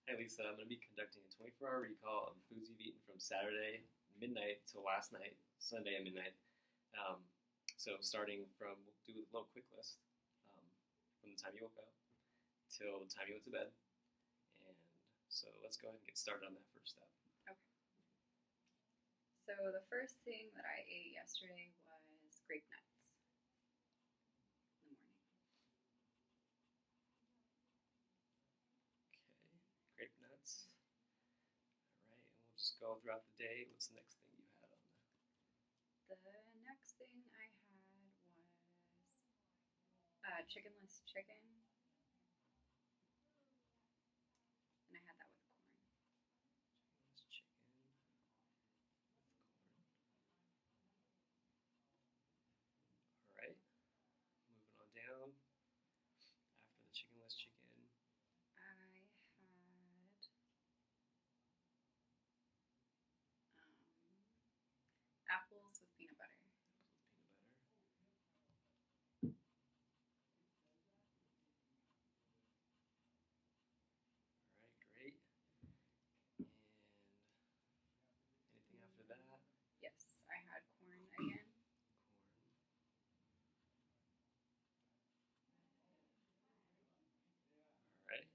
Hi Lisa, I'm going to be conducting a 24-hour recall of the foods you've eaten from Saturday midnight till last night, Sunday at midnight. Um, so starting from, we'll do a little quick list from the time you woke up till the time you went to bed. And so let's go ahead and get started on that first step. Okay. So the first thing that I ate yesterday was grape nuts in the morning. Okay, grape nuts. All right, and we'll just go throughout the day. What's the next thing you had on that? The next thing I had was chickenless chicken, and I had that with corn. Chickenless chicken with corn. All right, moving on down. After the chickenless chicken, I had apples with peanut butter. peanut butter. All right, great. And anything after that? Yes, I had corn again. Corn. All right.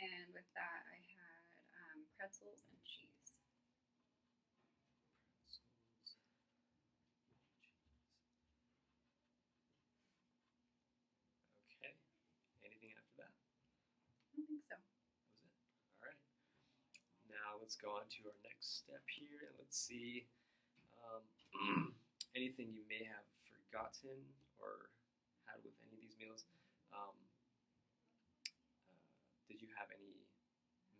And with that, I had pretzels and cheese. Pretzels. Cheese. Okay. Anything after that? I don't think so. That was it. All right. Now let's go on to our next step here, and let's see anything you may have forgotten or had with any of these meals. Um, did you have any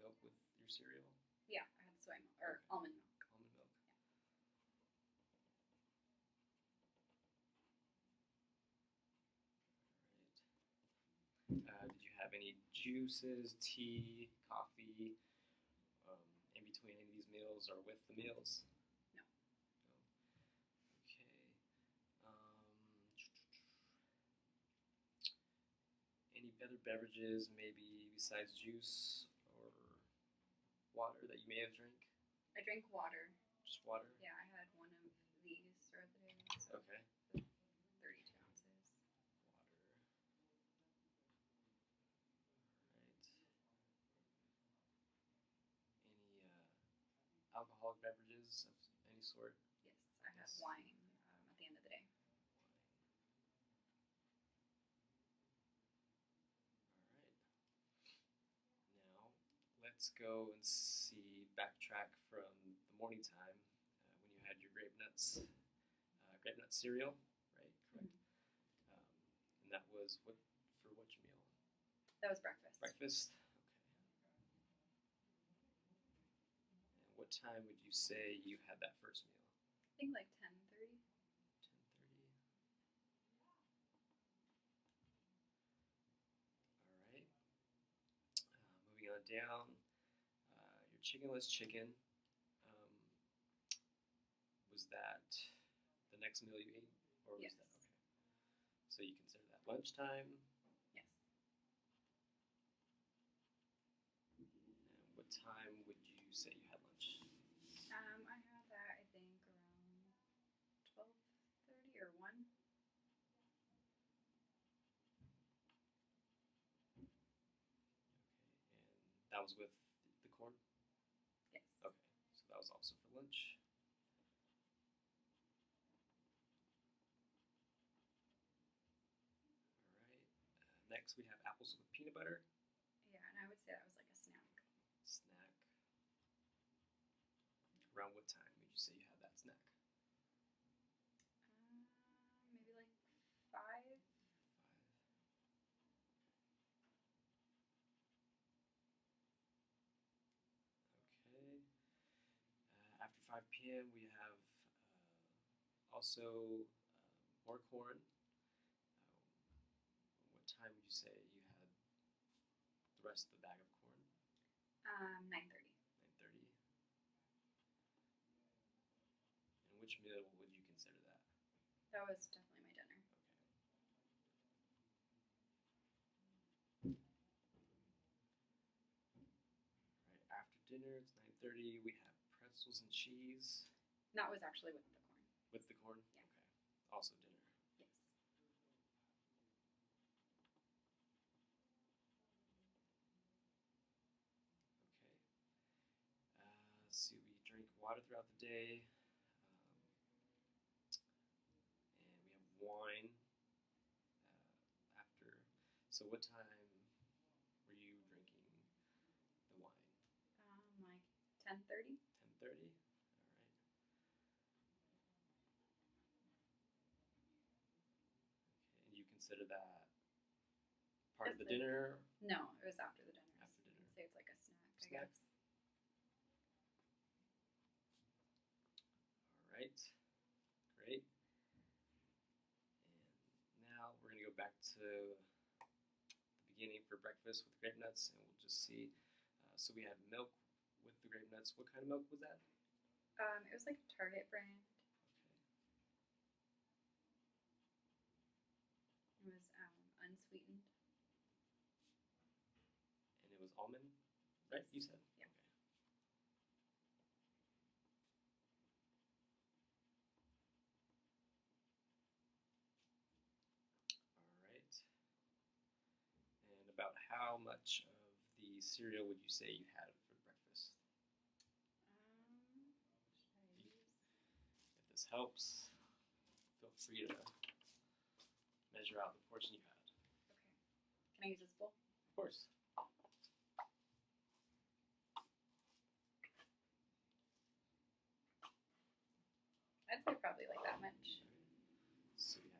milk with your cereal? Yeah, I had soy milk or almond milk. Almond milk. All right. Did you have any juices, tea, coffee, in between any of these meals or with the meals? No. No. Okay. Any other beverages, maybe besides juice or water that you may have drank? I drank water. Just water? Yeah, I had one of these throughout the day. So Okay. 32 ounces. Water. All right. Any alcoholic beverages of any sort? Yes, I had Yes. wine at the end of the day. All right. Now, let's go and see, backtrack from the morning time when you had your grape nut cereal, right? Correct. Mm-hmm. And that was what for which meal? That was breakfast. Breakfast. Okay. And what time would you say you had that first meal? I think like 10:30. 10:30. All right. Moving on down, your chickenless chicken. Um, was that the next meal you ate, or was Yes. that okay? So you consider that lunchtime. Yes. And what time would you say you had lunch? I had that I think around 12:30 or 1. Okay, and that was with the corn? Yes. Okay, so that was also for lunch. All right, next we have apples with peanut butter. Yeah, and I would say that was like a snack. Snack. Around what time would you say you had that snack? Maybe like 5. 5. Okay. After 5 p.m., we have also more corn. What time would you say you had the rest of the bag of corn? 9:30. 9:30. And which meal would you consider that? That was definitely my dinner. Okay. dinner, it's 9:30. We have pretzels and cheese And that was actually with the corn. with the corn. Yeah. Okay. Also dinner. Yes. Okay. Let's see. We drink water throughout the day, and we have wine after. So, what time were you drinking the wine? Like 10:30. 10:30. All right. Okay. And you consider that part of It's the like- dinner? No, it was after the dinner. After dinner. I'd say it's like a snack, I Snack. guess. All right. Great. And now we're going to go back to the beginning for breakfast with grape nuts, and we'll just see. So we have milk with the grape nuts. What kind of milk was that? It was like Target brand. Okay. It was unsweetened. And it was almond, right? You said? Yeah. Okay. All right. And about how much of the cereal would you say you had for breakfast? Should I use? If this helps, feel free to measure out the portion you had. Okay. Can I use this bowl? Of course. I'd say probably like that much. So we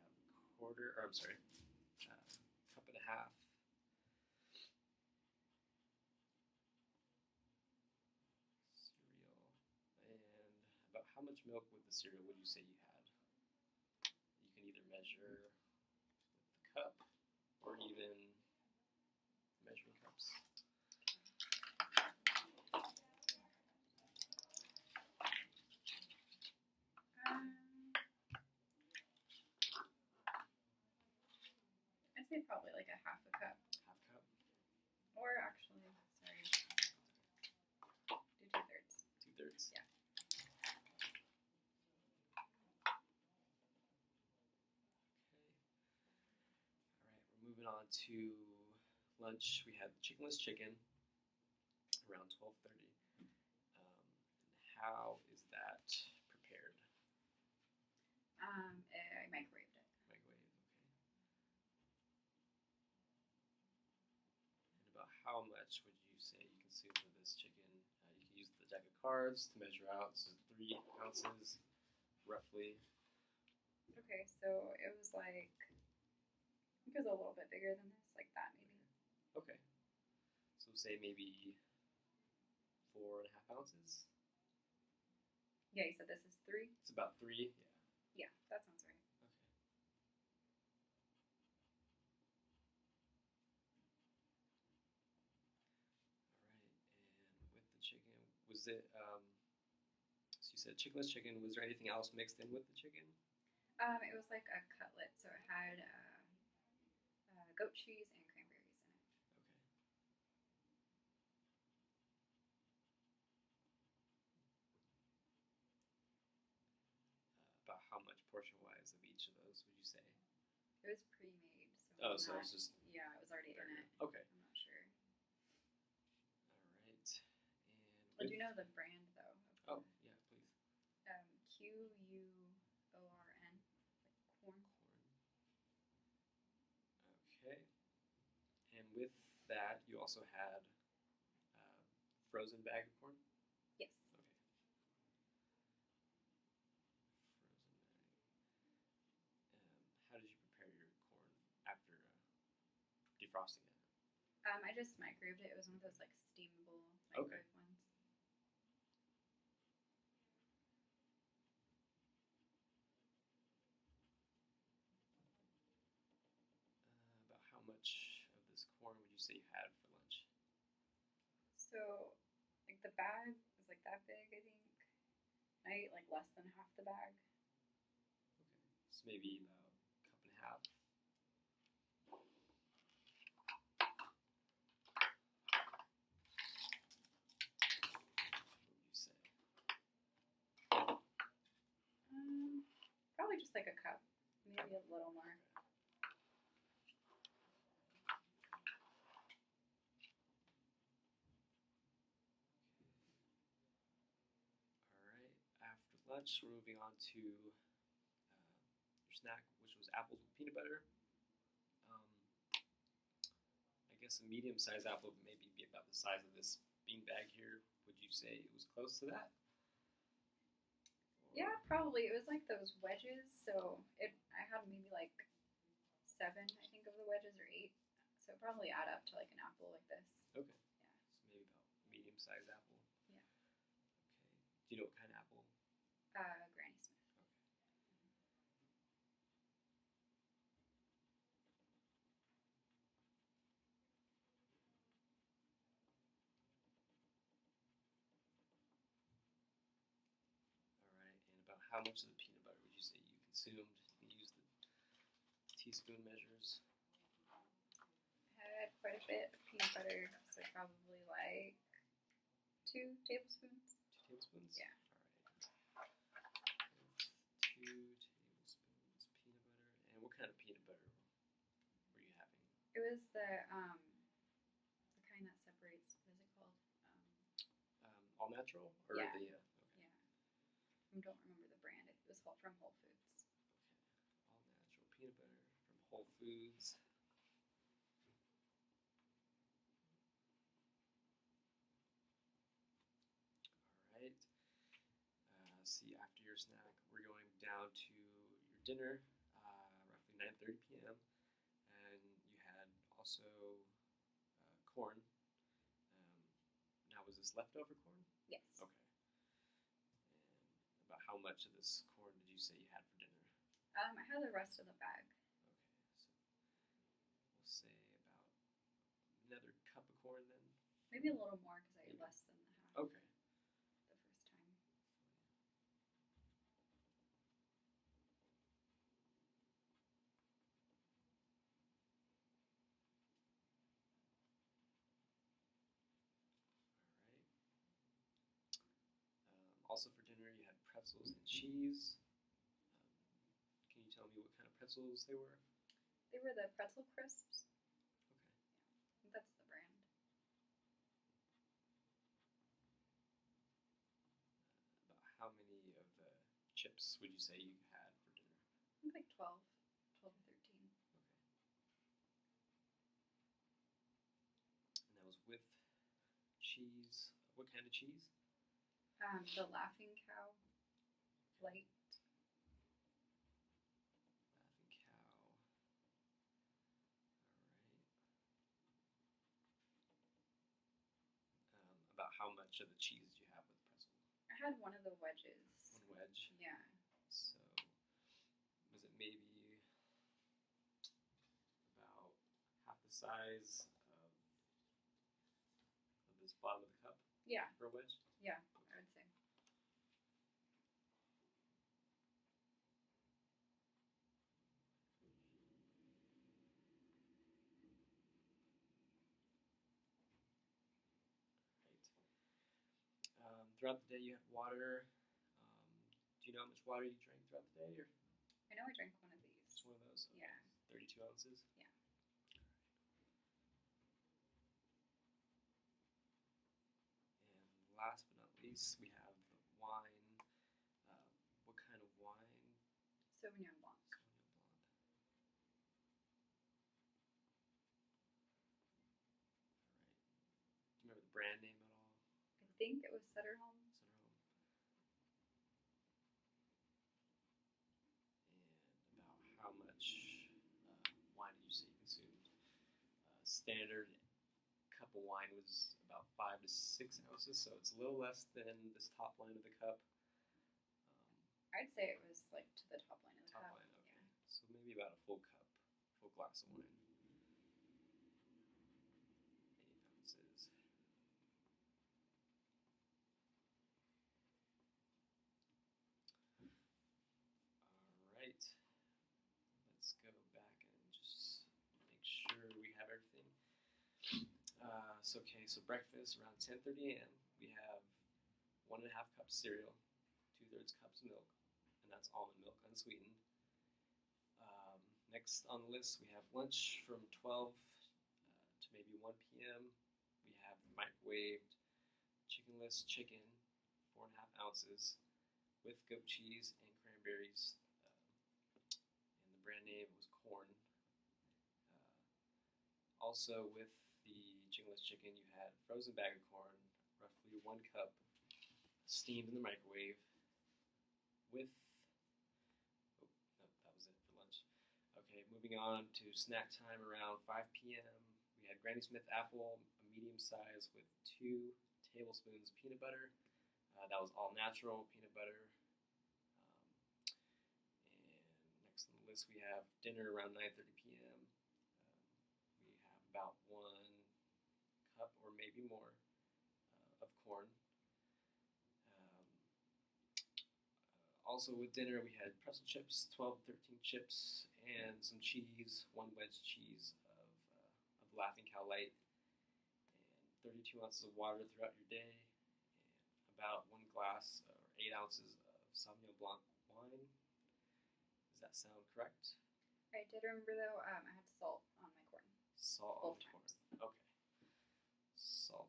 have cup and a half. Cereal. And about how much milk with the cereal would you say you had? You can either measure with the cup or even measuring cups. I'd say probably like a half a cup. Half cup? Or actually, sorry, do 2/3. 2/3? Yeah. Okay. All right, we're moving on to lunch. We had chickenless chicken around 12:30. How is that prepared? I microwaved it. Microwave, okay. And about how much would you say you consume of this chicken? You can use the deck of cards to measure out. This is 3 ounces, roughly. Okay, so it was like, I think it was a little bit bigger than this, like that maybe. Okay. So say maybe 4.5 ounces. Yeah, you said this is 3? It's about 3. Yeah. Yeah, that sounds right. Okay. All right. And with the chicken, was it? So you said chickenless chicken. Was there anything else mixed in with the chicken? It was like a cutlet, so it had goat cheese and cranberries in it. Okay. About how much portion-wise of each of those would you say? It was pre-made, so Oh, I'm so not- it's just yeah, it was already in it. Okay. I'm not sure. All right. And Would you know the brand though? Oh, yeah, please. QUORN, like corn. Okay. And with that, you also had frozen bag of corn? Yes. Okay. Frozen bag. How did you prepare your corn after defrosting it? I just microwaved it. It was one of those like steamable microwave ones. About how much of this corn would you say you had for lunch? So, like the bag was like that big, I think. I ate like less than half the bag. Okay. So maybe about a cup and a half. like a cup, maybe a little more. Alright, after lunch, we're moving on to your snack, which was apples with peanut butter. I guess a medium-sized apple would maybe be about the size of this bean bag here. Would you say it was close to that? Yeah, probably. It was like those wedges, so I had maybe like 7, I think, of the wedges, or 8. So it probably add up to like an apple like this. Okay. Yeah. So maybe about medium-sized apple. Yeah. Okay. Do you know what kind of apple? Granny Smith. All right. And about how much of the peanut butter would you say you consumed? You use the teaspoon measures. I had quite a bit of peanut butter, so probably like 2 tablespoons. 2 tablespoons? Yeah. All right. 2 tablespoons peanut butter. And what kind of peanut butter were you having? It was the kind that separates. What is it called? All natural? Or Yeah. the okay. Yeah. I don't remember the brand. It was from Whole Foods. Okay. All natural peanut butter from Whole Foods. All right. See, after your snack, we're going down to your dinner, roughly 9:30 p.m. And you had also corn. Now, was this leftover corn? Yes. Okay. And about how much of this corn did you say you had for dinner? I had the rest of the bag. Okay, so we'll say about another cup of corn then. Maybe a little more because I ate less than the half. Okay. The first time. Also for dinner, you had pretzels and cheese. Can you tell me what kind of pretzels they were? They were the pretzel crisps. Okay. I think that's the brand. About how many of the chips would you say you had for dinner? I think like 12 or 13. Okay. And that was with cheese. What kind of cheese? The Laughing Cow flight. Laughing Cow. All right. About how much of the cheese did you have with pretzel? I had one of the wedges. One wedge. Yeah. So was it maybe about half the size of this bottom of the cup Yeah. for a wedge? Yeah, I would say. Right. Throughout the day, you had water. Do you know how much water you drank throughout the day? Or I know I drank one of these. just one of those? Okay. Yeah. 32 ounces? Yeah. And last but not least, we have the wine. What kind of wine? Sauvignon Blanc. Sauvignon Blanc. Alright. Do you remember the brand name at all? I think it was Sutter Home. Sunderholm. And about how much wine did you say you consumed? Standard cup of wine was about 5 to 6 ounces, so it's a little less than this top line of the cup. I'd say it was like to the top line of the Top cup. line, okay. Yeah. So maybe about a full cup, full glass of wine. 8 ounces. All right. Let's go back and just make sure we have everything. So breakfast around 10:30 a.m. We have 1.5 cups cereal, 2/3 cups of milk, and that's almond milk, unsweetened. Next on the list, we have lunch from 12 to maybe 1 p.m. We have microwaved chickenless chicken, 4.5 ounces, with goat cheese and cranberries. And the brand name was Corn. Also, with the chickenless chicken, you had a frozen bag of corn, roughly 1 cup, steamed in the microwave, with. Oh, no, that was it for lunch. Okay, moving on to snack time around 5 p.m. We had Granny Smith apple, a medium size, with 2 tablespoons of peanut butter. That was all natural peanut butter. And next on the list, we have dinner around 9:30 p.m. We have about 1 cup or maybe more of corn. Also with dinner, we had pretzel chips, 12 to 13 chips, and some cheese, 1 wedge cheese of Laughing Cow Light, and 32 ounces of water throughout your day, and about 1 glass or 8 ounces of Sauvignon Blanc wine. Does that sound correct? I did remember though, I had salt on my corn. Salt on Both the corn. times. Okay. Salt.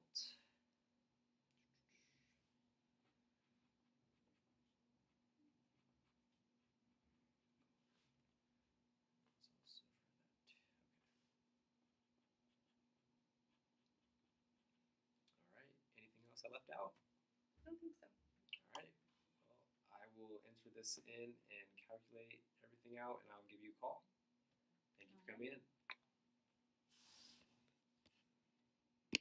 All right. Anything else I left out? I don't think so. All right. Well, I will enter this in and calculate everything out, and I'll give you a call. Thank you for coming in.